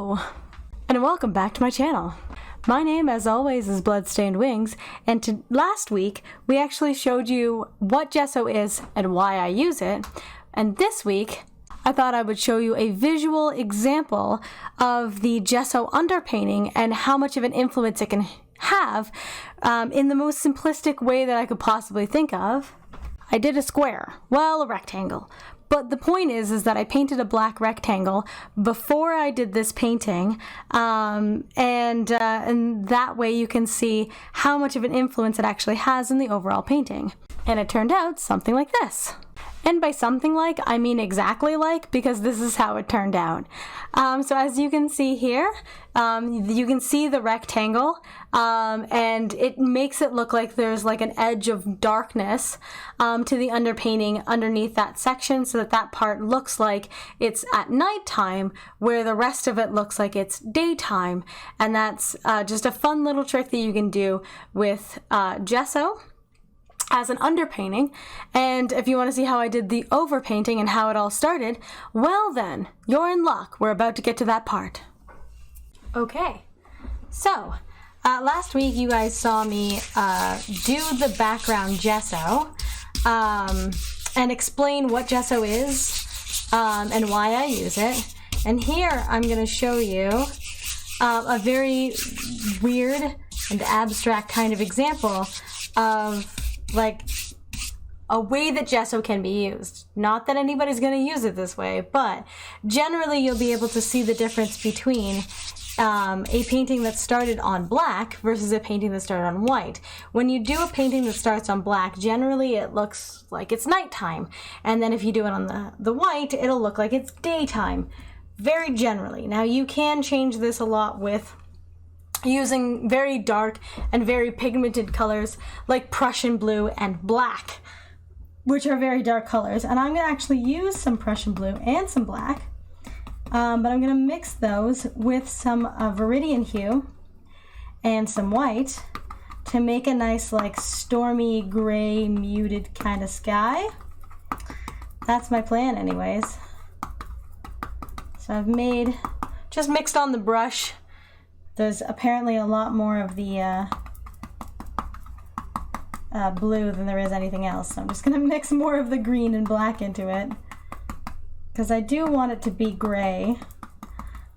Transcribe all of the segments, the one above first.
Hello, and welcome back to my channel. My name, as always, is Bloodstained Wings, and last week we actually showed you what gesso is and why I use it, and this week I thought I would show you a visual example of the gesso underpainting and how much of an influence it can have in the most simplistic way that I could possibly think of. I did a square, well, a rectangle. But the point is that I painted a black rectangle before I did this painting, and that way you can see how much of an influence it actually has in the overall painting. And it turned out something like this. And by something like, I mean exactly like, because this is how it turned out. So as you can see here, you can see the rectangle, and it makes it look like there's like an edge of darkness to the underpainting underneath that section, so that part looks like it's at nighttime, where the rest of it looks like it's daytime. And that's just a fun little trick that you can do with gesso as an underpainting. And if you want to see how I did the overpainting and how it all started, well then, you're in luck. We're about to get to that part. Okay, so last week you guys saw me do the background gesso and explain what gesso is and why I use it. And here I'm going to show you a very weird and abstract kind of example of like a way that gesso can be used. Not that anybody's going to use it this way, but generally you'll be able to see the difference between a painting that started on black versus a painting that started on white. When you do a painting that starts on black, generally it looks like it's nighttime. And then if you do it on the white, it'll look like it's daytime. Very generally. Now you can change this a lot with using very dark and very pigmented colors like Prussian blue and black, which are very dark colors. And I'm going to actually use some Prussian blue and some black, but I'm going to mix those with some Viridian hue and some white to make a nice like stormy gray muted kind of sky. That's my plan anyways. So I've just mixed on the brush. There's apparently a lot more of the blue than there is anything else. So I'm just going to mix more of the green and black into it, because I do want it to be gray.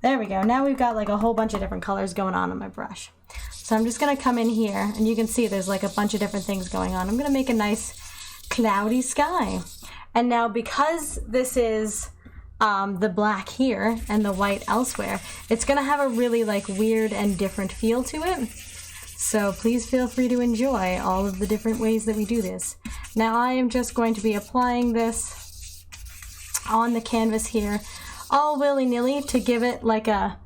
There we go. Now we've got like a whole bunch of different colors going on my brush. So I'm just going to come in here, and you can see there's like a bunch of different things going on. I'm going to make a nice cloudy sky. And now because this is the black here and the white elsewhere, it's gonna have a really like weird and different feel to it. So please feel free to enjoy all of the different ways that we do this. Now I am just going to be applying this on the canvas here, all willy-nilly, to give it like a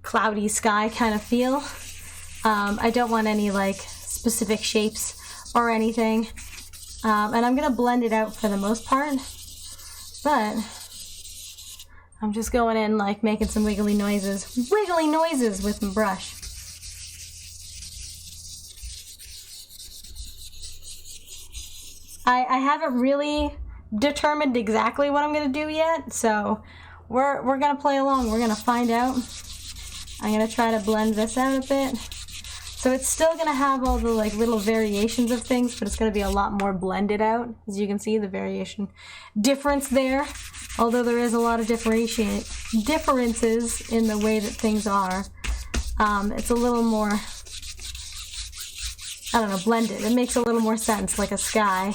cloudy sky kind of feel. I don't want any like specific shapes or anything. And I'm gonna blend it out for the most part, but I'm just going in like making some wiggly noises with my brush. I haven't really determined exactly what I'm gonna do yet, so we're gonna play along. We're gonna find out. I'm gonna try to blend this out a bit. So it's still gonna have all the like little variations of things, but it's gonna be a lot more blended out. As you can see, the difference there. Although there is a lot of differences in the way that things are, it's a little more, I don't know, blended. It makes a little more sense. Like a sky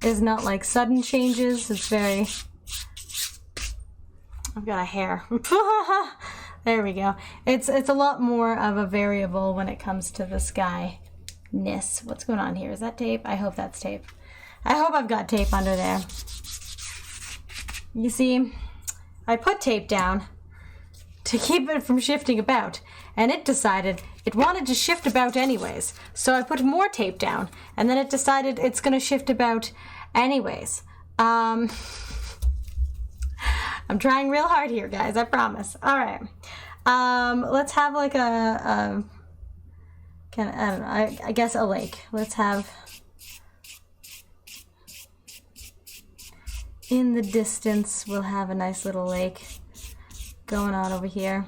is not like sudden changes. It's very, I've got a hair. There we go. It's a lot more of a variable when it comes to the sky-ness. What's going on here? Is that tape? I hope that's tape. I hope I've got tape under there. You see, I put tape down to keep it from shifting about, and it decided it wanted to shift about anyways. So I put more tape down, and then it decided it's going to shift about anyways. I'm trying real hard here, guys, I promise. All right. Let's have like I don't know, I guess a lake. Let's have in the distance, we'll have a nice little lake going on over here.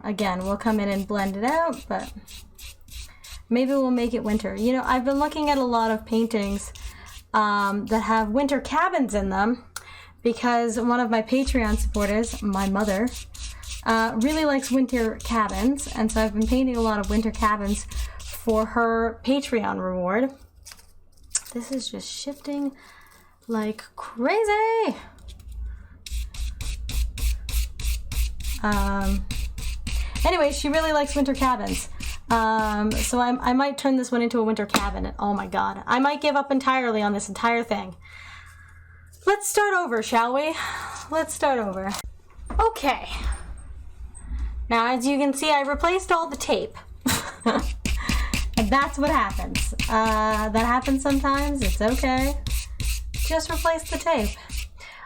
again, we'll come in and blend it out, but maybe we'll make it winter. You know, I've been looking at a lot of paintings that have winter cabins in them because one of my Patreon supporters, my mother, really likes winter cabins, and so I've been painting a lot of winter cabins for her Patreon reward. This is just shifting like crazy. Anyway, she really likes winter cabins. So I might turn this one into a winter cabin. Oh my god. I might give up entirely on this entire thing. Let's start over, shall we? Let's start over. Okay. Now, as you can see, I replaced all the tape. And that's what happens. That happens sometimes. It's okay. Just replace the tape.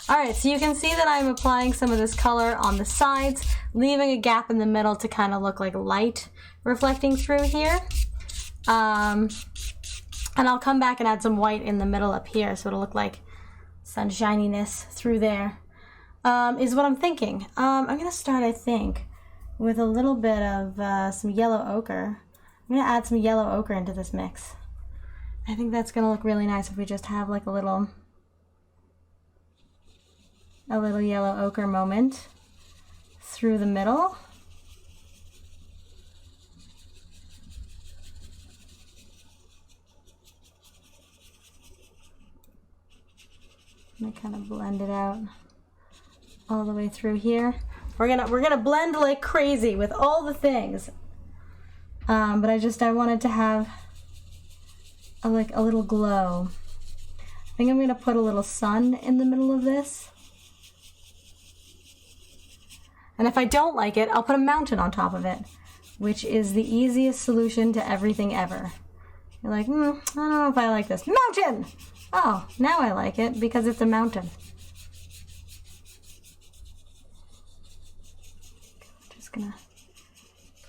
Alright, so you can see that I'm applying some of this color on the sides, leaving a gap in the middle to kind of look like light reflecting through here. And I'll come back and add some white in the middle up here so it'll look like sunshininess through there, is what I'm thinking. I'm going to start, I think, with a little bit of some yellow ochre. I'm going to add some yellow ochre into this mix. I think that's going to look really nice if we just have like a little yellow ochre moment through the middle. I'm gonna kind of blend it out all the way through here. We're gonna blend like crazy with all the things. But I wanted to have a little glow. I think I'm gonna put a little sun in the middle of this. And if I don't like it, I'll put a mountain on top of it, which is the easiest solution to everything ever. You're like, I don't know if I like this. Mountain! Oh, now I like it because it's a mountain. Just gonna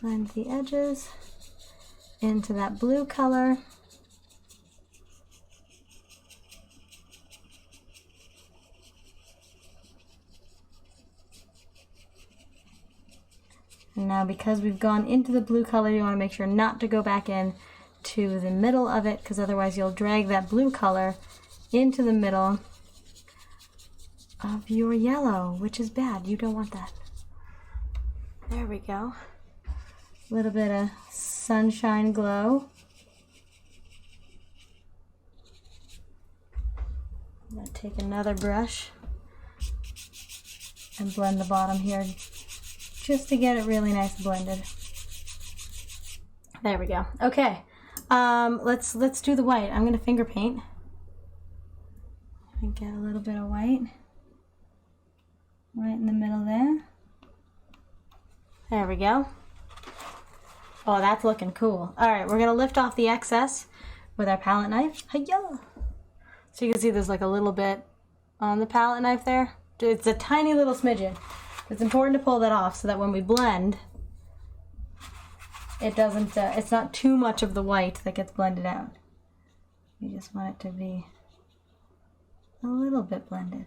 blend the edges into that blue color. And now because we've gone into the blue color, you want to make sure not to go back in to the middle of it, because otherwise you'll drag that blue color into the middle of your yellow, which is bad. You don't want that. There we go. A little bit of sunshine glow. I'm going to take another brush and blend the bottom here just to get it really nice and blended. There we go. Okay. Let's do the white. I'm gonna finger paint. And get a little bit of white right in the middle there. There we go. Oh, that's looking cool. All right, we're gonna lift off the excess with our palette knife. Hi-ya! So you can see there's like a little bit on the palette knife there. It's a tiny little smidgen. It's important to pull that off so that when we blend, it doesn't, it's not too much of the white that gets blended out. You just want it to be a little bit blended.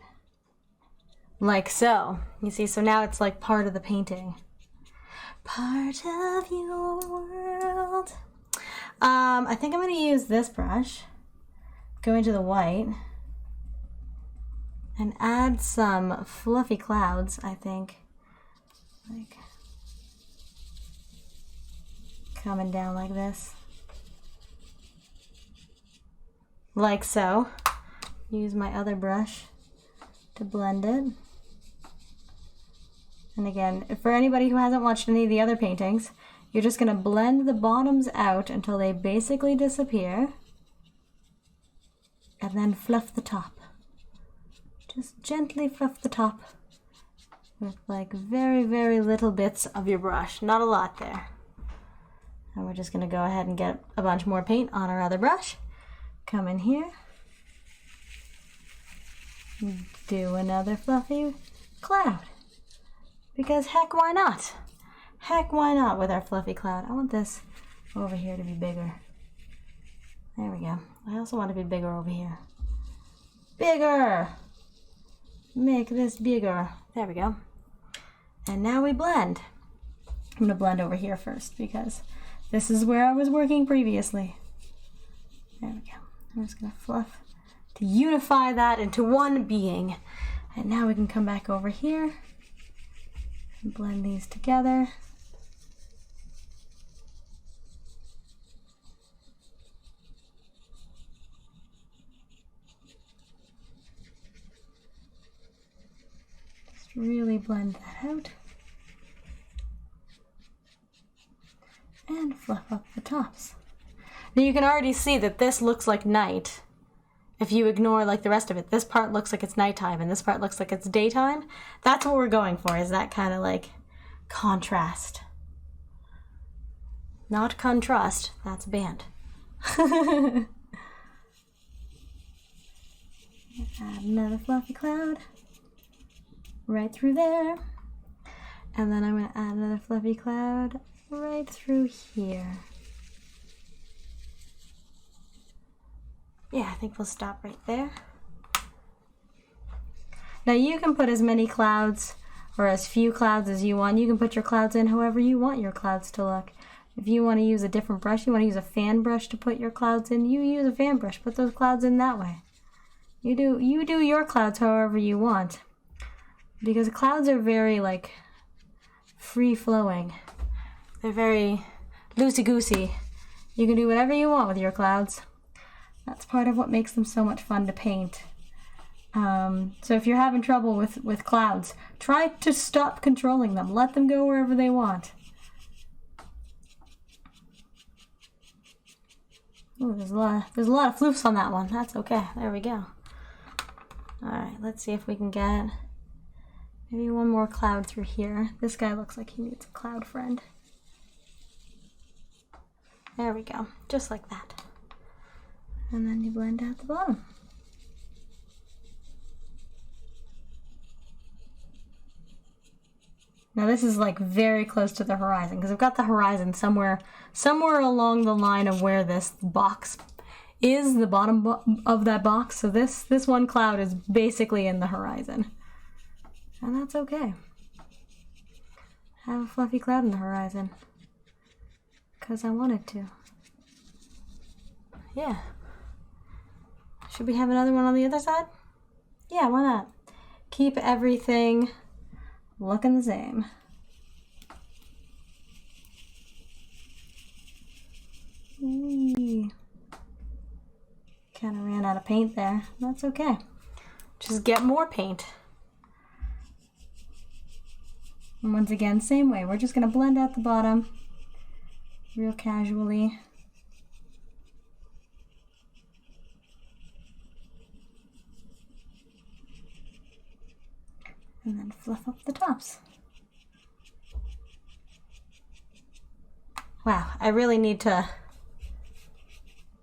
Like so. You see, so now it's like part of the painting. Part of your world. I think I'm going to use this brush, go into the white, and add some fluffy clouds, I think. Like coming down like this. Like so. Use my other brush to blend it. And again, for anybody who hasn't watched any of the other paintings, you're just going to blend the bottoms out until they basically disappear. And then fluff the top. Just gently fluff the top with like very, very little bits of your brush. Not a lot there. And we're just going to go ahead and get a bunch more paint on our other brush. Come in here. Do another fluffy cloud. Because heck, why not? Heck, why not with our fluffy cloud? I want this over here to be bigger. There we go. I also want it to be bigger over here. Bigger! Make this bigger. There we go. And now we blend. I'm going to blend over here first because this is where I was working previously. There we go. I'm just going to fluff to unify that into one being. And now we can come back over here and blend these together. Just really blend that out. And fluff up the tops. Now you can already see that this looks like night. If you ignore like the rest of it, this part looks like it's nighttime and this part looks like it's daytime. That's what we're going for, is that kind of like contrast. Not contrast, that's a band. Add another fluffy cloud right through there. And then I'm going to add another fluffy cloud right through here. Yeah, I think we'll stop right there. Now you can put as many clouds or as few clouds as you want. You can put your clouds in however you want your clouds to look. If you want to use a different brush, you want to use a fan brush to put your clouds in, you use a fan brush. Put those clouds in that way. You do your clouds however you want. Because clouds are very like free-flowing. They're very loosey-goosey. You can do whatever you want with your clouds. That's part of what makes them so much fun to paint. So if you're having trouble with clouds, try to stop controlling them. Let them go wherever they want. Ooh, there's a lot of floofs on that one. That's okay. There we go. All right, let's see if we can get maybe one more cloud through here. This guy looks like he needs a cloud friend. There we go, just like that. And then you blend out the bottom. Now this is like very close to the horizon because I've got the horizon somewhere along the line of where this box is, the bottom of that box. So this one cloud is basically in the horizon. And that's okay. Have a fluffy cloud in the horizon. Because I wanted to. Yeah. Should we have another one on the other side? Yeah, why not? Keep everything looking the same. Kind of ran out of paint there. That's okay. Just get more paint. And once again, same way. We're just going to blend out the bottom real casually. And then fluff up the tops. Wow, I really need to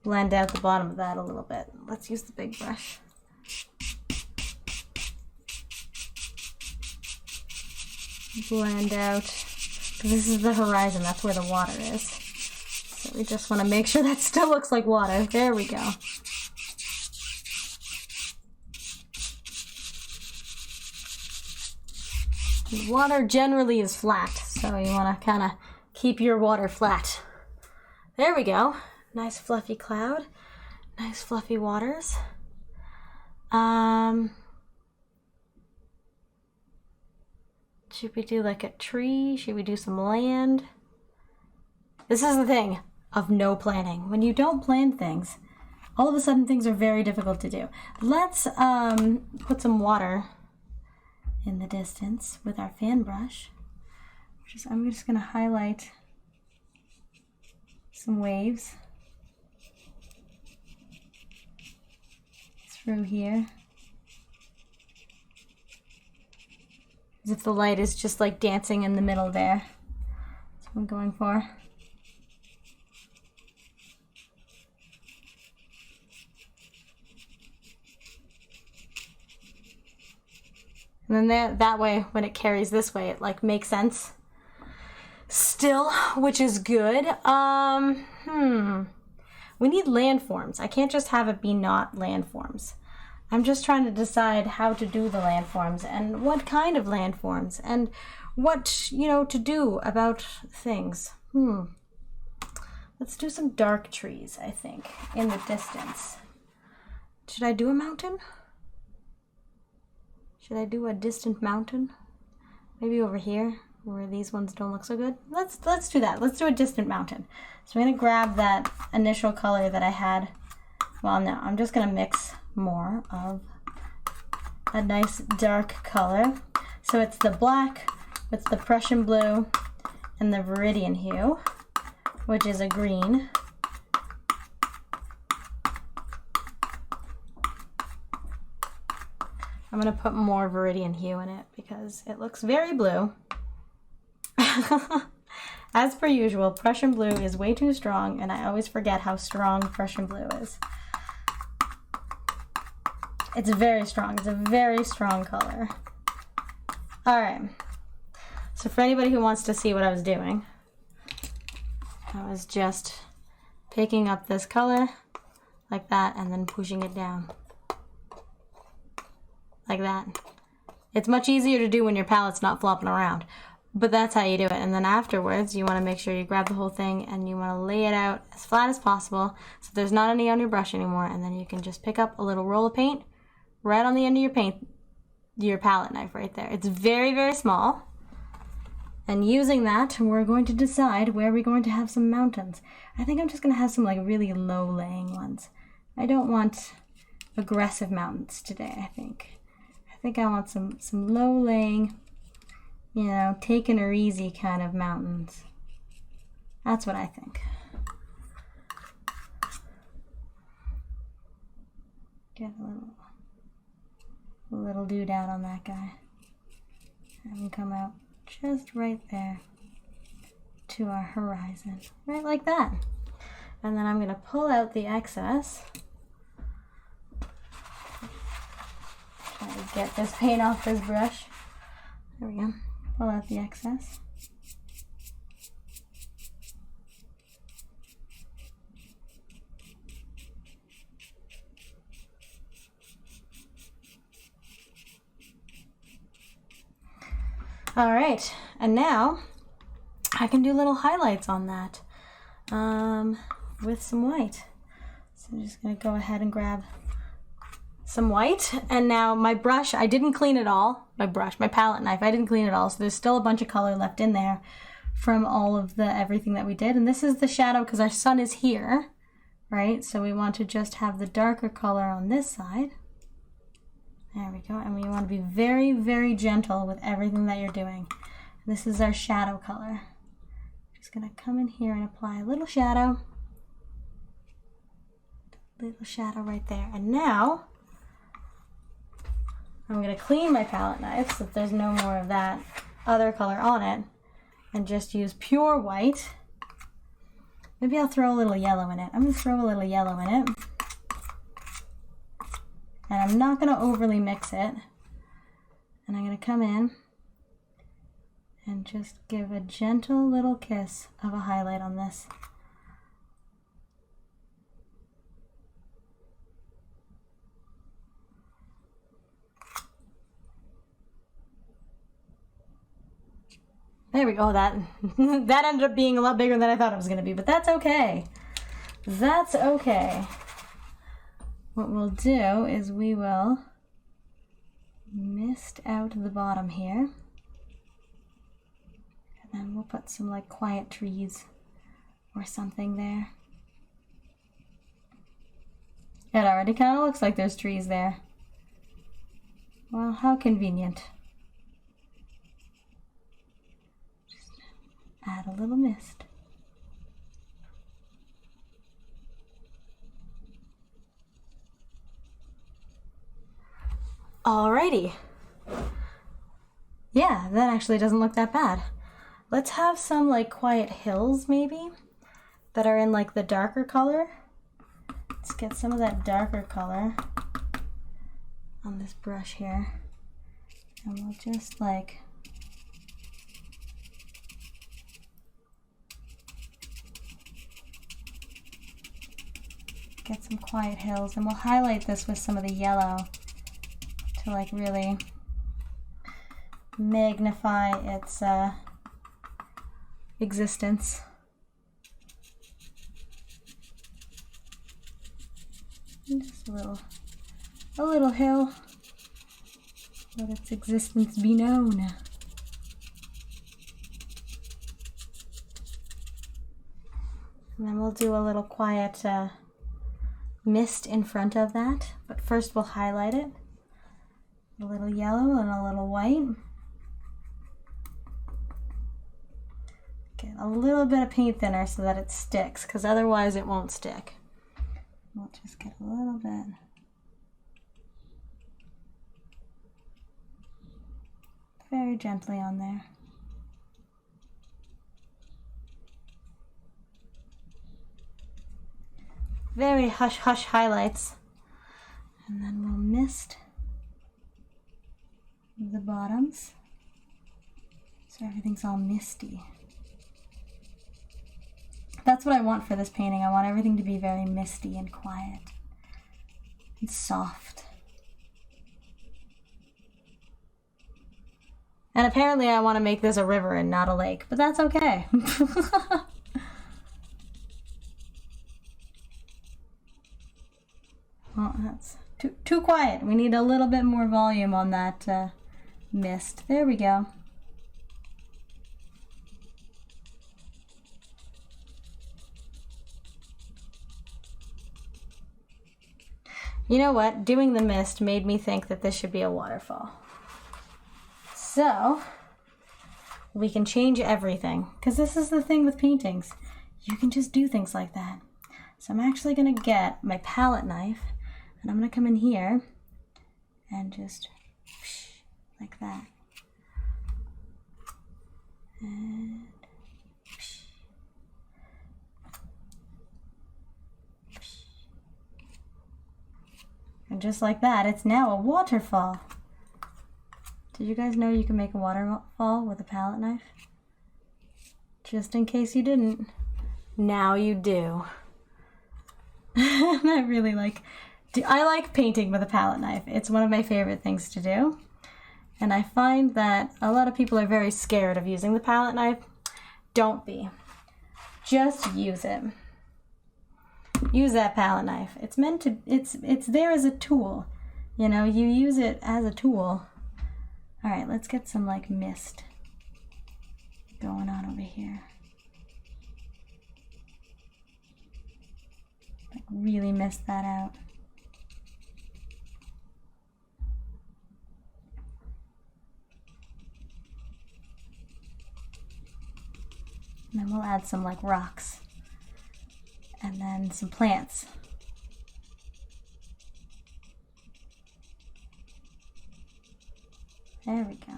blend out the bottom of that a little bit. Let's use the big brush. Blend out, because this is the horizon, that's where the water is. So we just want to make sure that still looks like water. There we go. Water generally is flat, so you want to kind of keep your water flat. There we go. Nice fluffy cloud. Nice fluffy waters. Should we do like a tree? Should we do some land? This is the thing of no planning. When you don't plan things, all of a sudden things are very difficult to do. Let's put some water in the distance with our fan brush. I'm just going to highlight some waves through here. As if the light is just like dancing in the middle there. That's what I'm going for. And then that way, when it carries this way, it like makes sense still, which is good. We need landforms. I can't just have it be not landforms. I'm just trying to decide how to do the landforms and what kind of landforms and what, to do about things. Let's do some dark trees, I think, in the distance. Should I do a mountain? Should I do a distant mountain? Maybe over here, where these ones don't look so good. Let's do that. Let's do a distant mountain. So I'm gonna grab that initial color that I had. Well, no, I'm just gonna mix more of a nice dark color. So it's the black with the Prussian blue and the Viridian hue, which is a green. I'm gonna put more Viridian hue in it because it looks very blue. As per usual, Prussian blue is way too strong, and I always forget how strong Prussian blue is. It's very strong. It's a very strong color. All right. So for anybody who wants to see what I was doing, I was just picking up this color like that and then pushing it down. Like that. It's much easier to do when your palette's not flopping around, but that's how you do it. And then afterwards, you want to make sure you grab the whole thing and you want to lay it out as flat as possible so there's not any on your brush anymore, and then you can just pick up a little roll of paint right on the end of your palette knife right there. It's very, very small. And using that, we're going to decide where we're going to have some mountains. I think I'm just going to have some like really low laying ones. I don't want aggressive mountains today, I think. I think I want some low laying, taking her easy kind of mountains. That's what I think. Get a little doodad on that guy. Have him come out just right there to our horizon. Right like that. And then I'm going to pull out the excess. Try to get this paint off this brush. There we go. Pull out the excess. All right, and now I can do little highlights on that with some white. So I'm just gonna go ahead and grab some white, and now my brush, I didn't clean it all. My palette knife, I didn't clean it all, so there's still a bunch of color left in there from all of everything that we did. And this is the shadow because our sun is here, right? So we want to just have the darker color on this side. There we go, and we want to be very, very gentle with everything that you're doing. This is our shadow color. Just gonna come in here and apply a little shadow. Little shadow right there. And now, I'm gonna clean my palette knife so that there's no more of that other color on it, and just use pure white. Maybe I'll throw a little yellow in it. I'm gonna throw a little yellow in it. And I'm not going to overly mix it. And I'm going to come in and just give a gentle little kiss of a highlight on this. There we go. That ended up being a lot bigger than I thought it was going to be, but that's okay. That's okay. What we'll do is we will mist out the bottom here, and then we'll put some like quiet trees or something there. It already kind of looks like there's trees there. Well, how convenient. Just add a little mist. Alrighty. Yeah, that actually doesn't look that bad. Let's have some like quiet hills maybe that are in like the darker color. Let's get some of that darker color on this brush here. And we'll just like get some quiet hills, and we'll highlight this with some of the yellow to like really magnify its existence. And just a little hill, let its existence be known. And then we'll do a little quiet mist in front of that, but first we'll highlight it. A little yellow and a little white. Get a little bit of paint thinner so that it sticks, because otherwise it won't stick. We'll just get a little bit. Very gently on there. Very hush hush highlights. And then we'll mist the bottoms so everything's all misty. That's what I want for this painting. I want everything to be very misty and quiet and soft. And apparently I want to make this a river and not a lake, but that's okay. Oh, that's too quiet. We need a little bit more volume on that mist. There we go. You know what? Doing the mist made me think that this should be a waterfall. So, we can change everything. Because this is the thing with paintings. You can just do things like that. So I'm actually going to get my palette knife. And I'm going to come in here and just like that. And just like that, it's now a waterfall. Did you guys know you can make a waterfall with a palette knife? Just in case you didn't. Now you do. I really I like painting with a palette knife. It's one of my favorite things to do. And I find that a lot of people are very scared of using the palette knife. Don't be. Just use it. Use that palette knife. It's meant to, it's there as a tool. You know, you use it as a tool. All right, let's get some like mist going on over here. Like really mist that out. And then we'll add some like rocks and then some plants. There we go.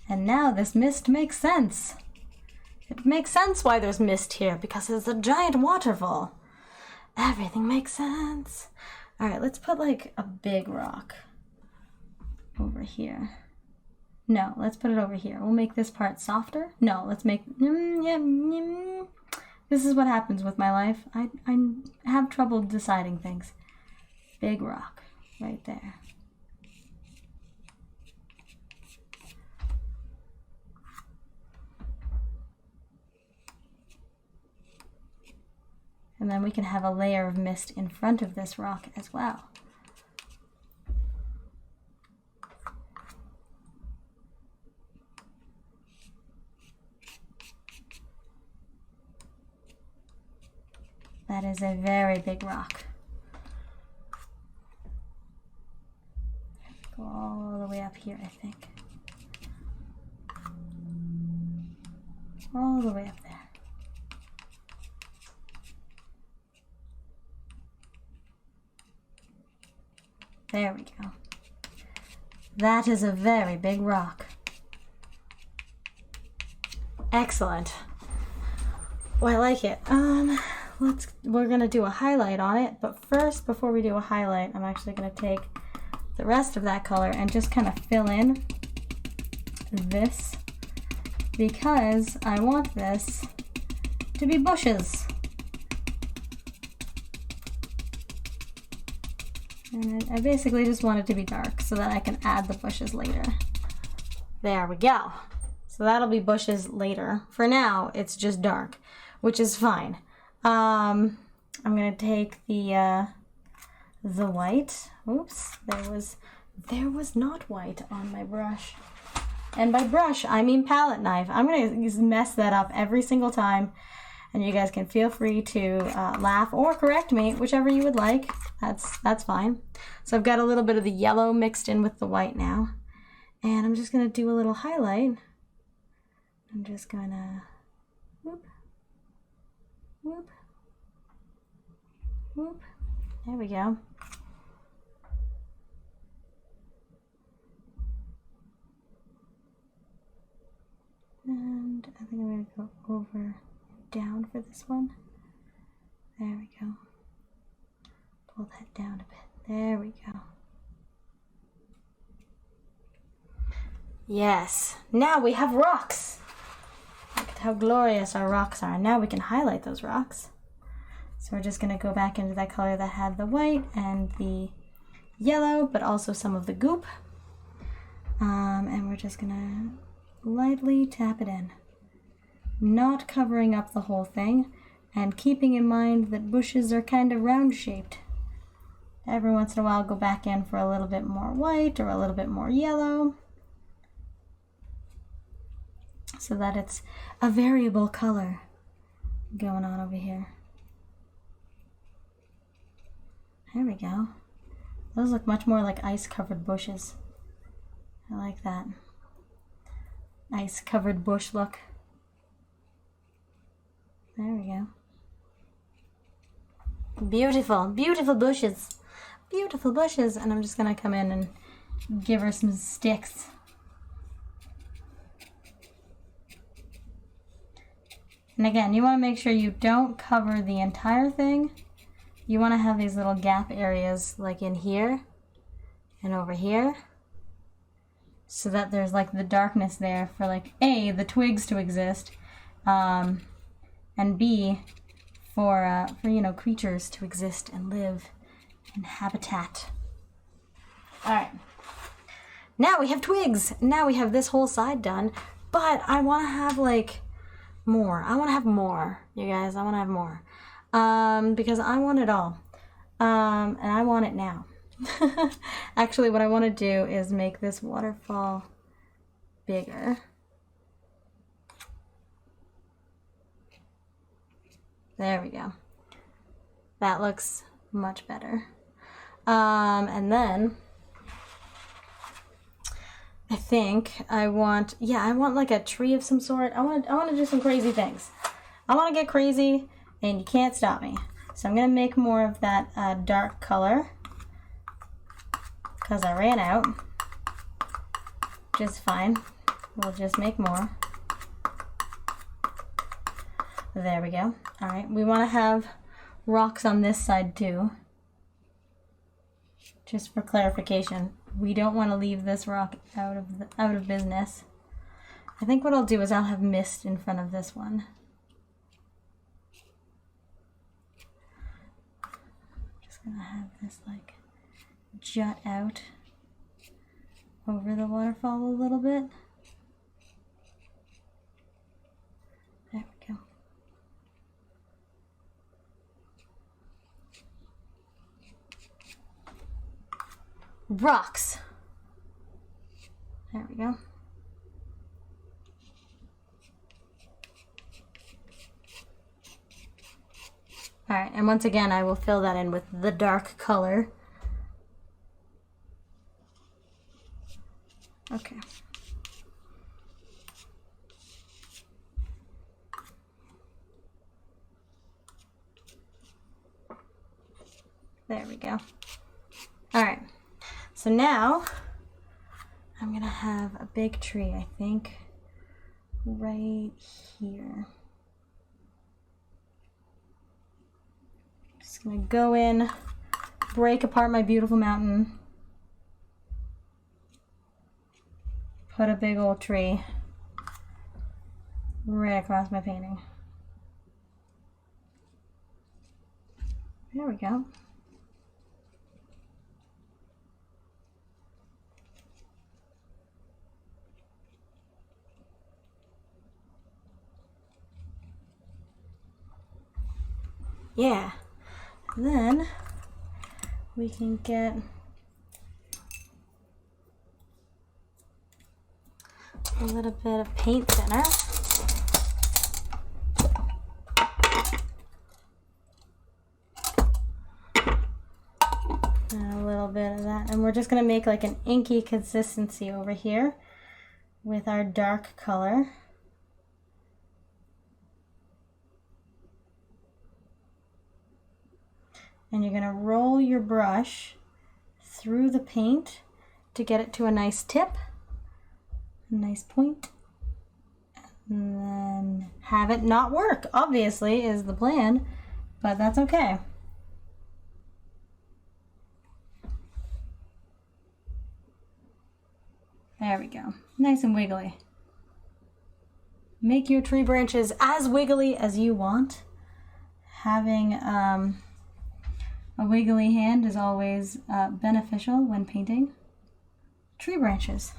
And now this mist makes sense. It makes sense why there's mist here, because it's a giant waterfall. Everything makes sense. All right, let's put like a big rock over here. No, let's put it over here. We'll make this part softer. No, let's make... This is what happens with my life. I have trouble deciding things. Big rock right there. And then we can have a layer of mist in front of this rock as well. That is a very big rock. Go all the way up here, I think. All the way up there. There we go. That is a very big rock. Excellent. Well, I like it. We're gonna do a highlight on it, but first, before we do a highlight, I'm actually gonna take the rest of that color and just kind of fill in this, because I want this to be bushes. And I basically just want it to be dark so that I can add the bushes later. There we go. So that'll be bushes later. For now, it's just dark, which is fine. I'm gonna take the white. Oops, there was not white on my brush. And by brush, I mean palette knife. I'm gonna mess that up every single time. And you guys can feel free to laugh or correct me, whichever you would like. That's fine. So I've got a little bit of the yellow mixed in with the white now. And I'm just gonna do a little highlight. I'm just gonna whoop, whoop, whoop. There we go. And I think I'm gonna go over down for this one. There we go. Pull that down a bit. There we go. Yes. Now we have rocks. Look at how glorious our rocks are. And now we can highlight those rocks. So we're just gonna go back into that color that had the white and the yellow, but also some of the goop. And we're just gonna lightly tap it in. Not covering up the whole thing, and keeping in mind that bushes are kind of round shaped. Every once in a while go back in for a little bit more white or a little bit more yellow, so that it's a variable color going on over here. There we go. Those look much more like ice covered bushes. I like that. Ice covered bush look. There we go. Beautiful, beautiful bushes. Beautiful bushes. And I'm just gonna come in and give her some sticks. And again, you wanna make sure you don't cover the entire thing. You wanna have these little gap areas like in here and over here, so that there's like the darkness there for like A, the twigs to exist, and B, for you know, creatures to exist and live in habitat. All right, now we have twigs. Now we have this whole side done, but I want to have like more. I want to have more, you guys. I want to have more, because I want it all, and I want it now. Actually, what I want to do is make this waterfall bigger. There we go. That looks much better. And then I think I want like a tree of some sort. I want to do some crazy things. I want to get crazy, and you can't stop me. So I'm gonna make more of that dark color, because I ran out. Just fine. We'll just make more. There we go. All right, we want to have rocks on this side too. Just for clarification, we don't want to leave this rock out of business. I think what I'll do is I'll have mist in front of this one. Just gonna have this like jut out over the waterfall a little bit. There we go. Rocks. There we go. All right, and once again, I will fill that in with the dark color. Okay. There we go. All right. So now I'm gonna have a big tree, I think, right here. Just gonna go in, break apart my beautiful mountain, put a big old tree right across my painting. There we go. Yeah. And then we can get a little bit of paint thinner. And a little bit of that. And we're just going to make like an inky consistency over here with our dark color. And you're going to roll your brush through the paint to get it to a nice tip, a nice point, and then have it not work, obviously, is the plan, but that's okay. There we go. Nice and wiggly. Make your tree branches as wiggly as you want. Having a wiggly hand is always beneficial when painting tree branches.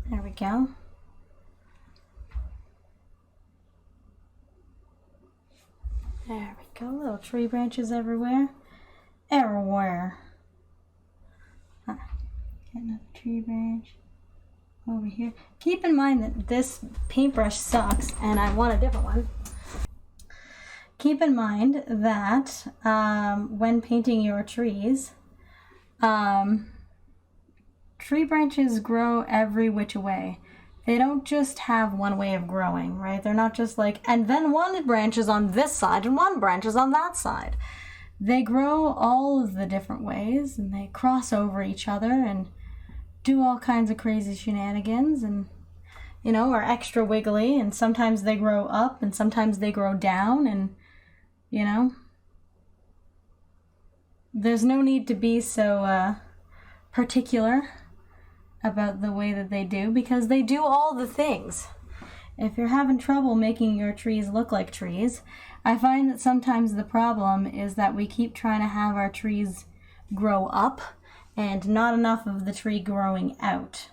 There we go. There we go. Little tree branches everywhere. Everywhere. Get another tree branch over here. Keep in mind that this paintbrush sucks and I want a different one. Keep in mind that when painting your trees, tree branches grow every which way. They don't just have one way of growing, right? They're not just like, and then one branch is on this side and one branch is on that side. They grow all of the different ways and they cross over each other and do all kinds of crazy shenanigans and, you know, are extra wiggly, and sometimes they grow up and sometimes they grow down, and, you know, there's no need to be so particular about the way that they do, because they do all the things. If you're having trouble making your trees look like trees, I find that sometimes the problem is that we keep trying to have our trees grow up and not enough of the tree growing out.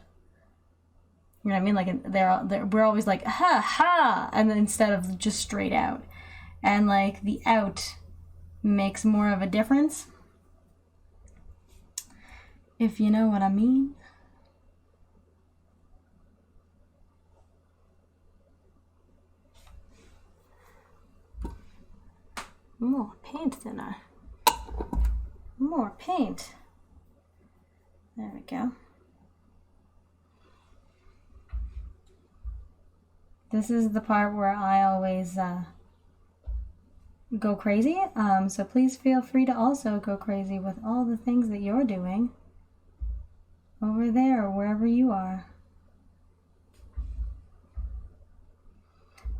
You know what I mean? Like we're always like, ha ha, and then instead of just straight out. And like the out makes more of a difference, if you know what I mean. More paint thinner. More paint. There we go. This is the part where I always go crazy. So please feel free to also go crazy with all the things that you're doing over there or wherever you are.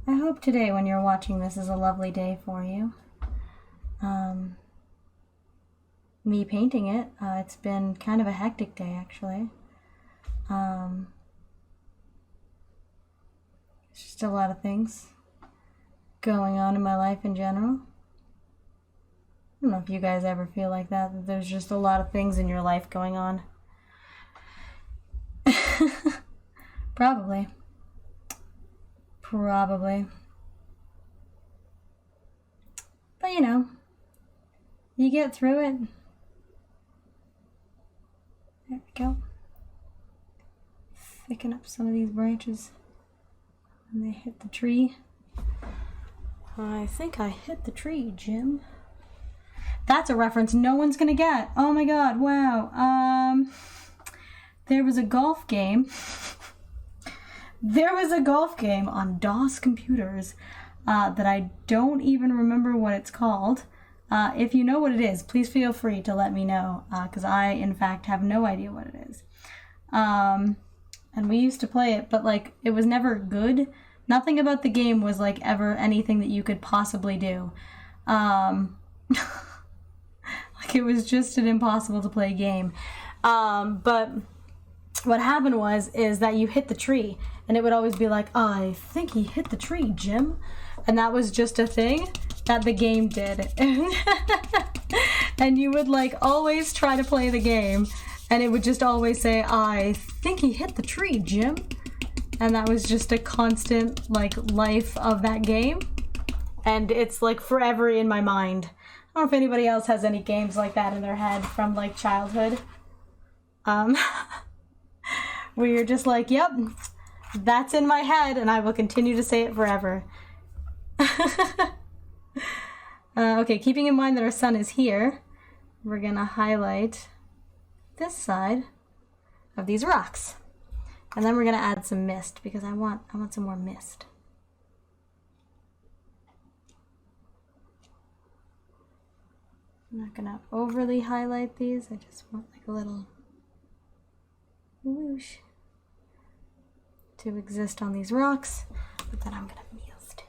I hope today when you're watching this is a lovely day for you. Me painting it, it's been kind of a hectic day actually. It's just a lot of things going on in my life in general. I don't know if you guys ever feel like that there's just a lot of things in your life going on. Probably. But you know, you get through it. There we go. Thicken up some of these branches when they hit the tree. I think I hit the tree, Jim. That's a reference no one's gonna get. Oh my god, wow. There was a golf game. There was a golf game on DOS computers that I don't even remember what it's called. If you know what it is, please feel free to let me know, because I, in fact, have no idea what it is. And we used to play it, but, like, it was never good. Nothing about the game was, like, ever anything that you could possibly do. Like, it was just an impossible to play game. But what happened is that you hit the tree, and it would always be like, I think he hit the tree, Jim. And that was just a thing that the game did. And you would like always try to play the game, And it would just always say, I think he hit the tree, Jim. And that was just a constant, like, life of that game. And it's, like, forever in my mind. I don't know if anybody else has any games like that in their head from, like, childhood. Where you're just like, yep, that's in my head, and I will continue to say it forever. Okay, keeping in mind that our sun is here, we're gonna highlight this side of these rocks. And then we're gonna add some mist, because I want some more mist. I'm not gonna overly highlight these, I just want like a little whoosh to exist on these rocks, but then I'm gonna mist.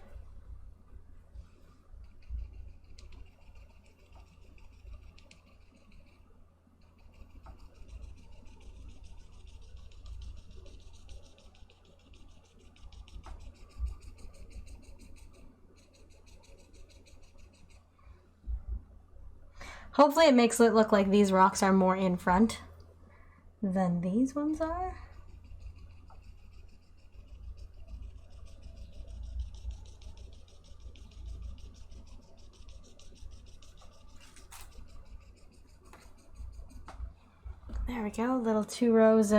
Hopefully it makes it look like these rocks are more in front than these ones are. There we go, little two rows.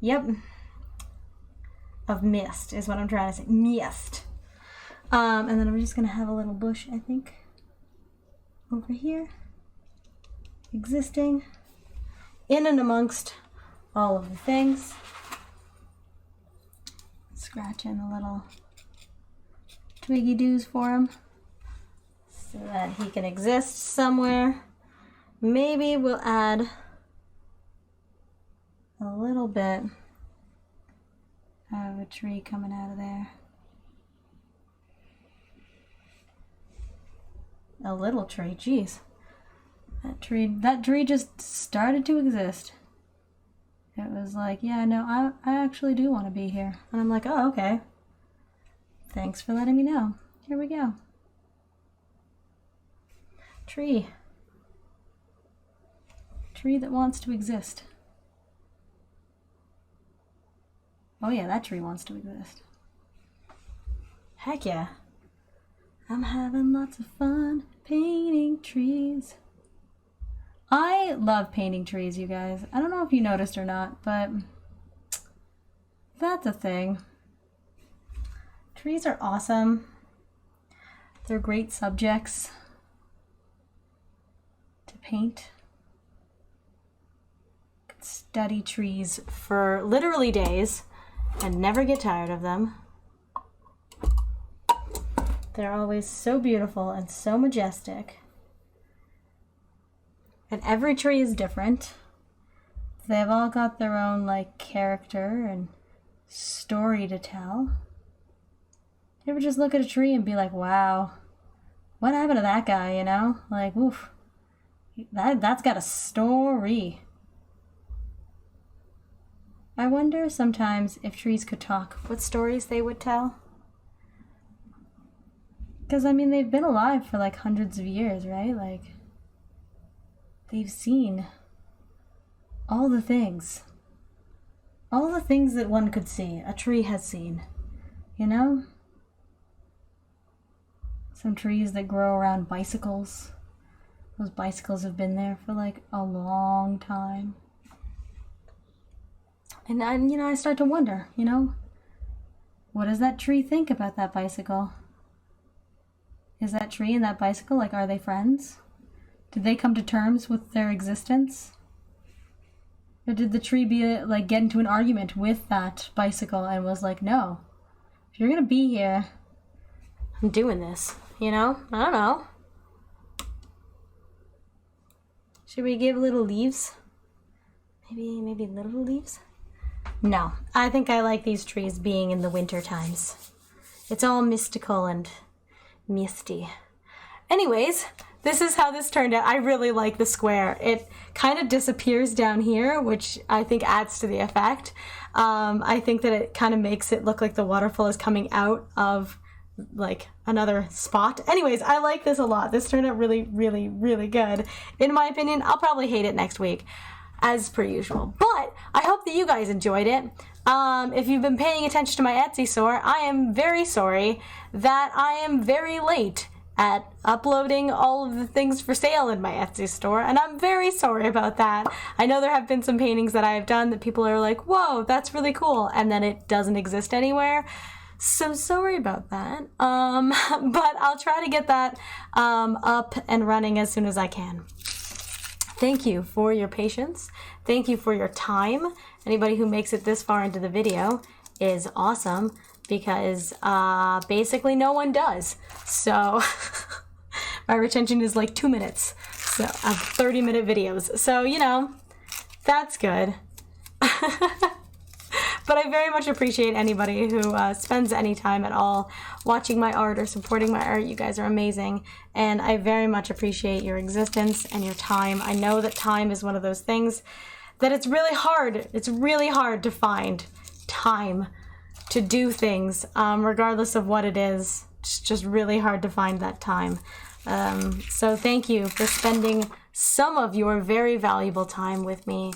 Yep. Of mist is what I'm trying to say. Mist. And then I'm just gonna have a little bush, I think, over here, existing in and amongst all of the things. Scratch in a little twiggy doos for him so that he can exist somewhere. Maybe we'll add a little bit of a tree coming out of there. A little tree, geez. That tree just started to exist. It was like, yeah, no, I actually do want to be here. And I'm like, oh, okay. Thanks for letting me know. Here we go. Tree. Tree that wants to exist. Oh yeah, that tree wants to exist. Heck yeah. I'm having lots of fun painting trees. I love painting trees, you guys. I don't know if you noticed or not, but that's a thing. Trees are awesome. They're great subjects to paint. You could study trees for literally days and never get tired of them. They're always so beautiful and so majestic. And every tree is different. They've all got their own like character and story to tell. You ever just look at a tree and be like, wow, what happened to that guy, you know? Like, oof, that's got a story. I wonder sometimes if trees could talk, what stories they would tell. Because, I mean, they've been alive for, like, hundreds of years, right? Like, they've seen all the things. All the things that one could see, a tree has seen, you know? Some trees that grow around bicycles. Those bicycles have been there for, like, a long time. And you know, I start to wonder, you know? What does that tree think about that bicycle? Is that tree and that bicycle, like, are they friends? Did they come to terms with their existence? Or did the tree get into an argument with that bicycle and was like, no, if you're gonna be here, I'm doing this, you know? I don't know. Should we give little leaves? Maybe little leaves? No, I think I like these trees being in the winter times. It's all mystical and misty. Anyways, this is how this turned out. I really like the square. It kind of disappears down here, which I think adds to the effect. I think that it kind of makes it look like the waterfall is coming out of like another spot. Anyways, I like this a lot. This turned out really, really, really good. In my opinion, I'll probably hate it next week, as per usual. But I hope that you guys enjoyed it. If you've been paying attention to my Etsy store, I am very sorry that I am very late at uploading all of the things for sale in my Etsy store, and I'm very sorry about that. I know there have been some paintings that I have done that people are like, whoa, that's really cool, and then it doesn't exist anywhere. So sorry about that, but I'll try to get that up and running as soon as I can. Thank you for your patience. Thank you for your time. Anybody who makes it this far into the video is awesome, because basically no one does. So my retention is like 2 minutes. So I have 30-minute videos. So, you know, that's good. But I very much appreciate anybody who spends any time at all watching my art or supporting my art. You guys are amazing, and I very much appreciate your existence and your time. I know that time is one of those things that it's really hard. It's really hard to find time to do things, regardless of what it is. It's just really hard to find that time. So thank you for spending some of your very valuable time with me.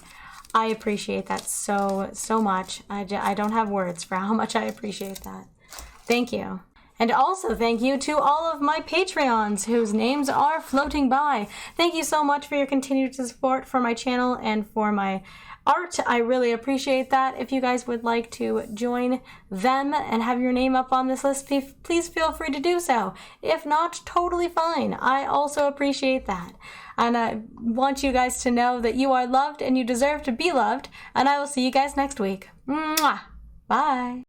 I appreciate that so, so much. I don't have words for how much I appreciate that. Thank you. And also thank you to all of my Patreons whose names are floating by. Thank you so much for your continued support for my channel and for my art. I really appreciate that. If you guys would like to join them and have your name up on this list, please feel free to do so. If not, totally fine. I also appreciate that. And I want you guys to know that you are loved and you deserve to be loved. And I will see you guys next week. Mwah! Bye.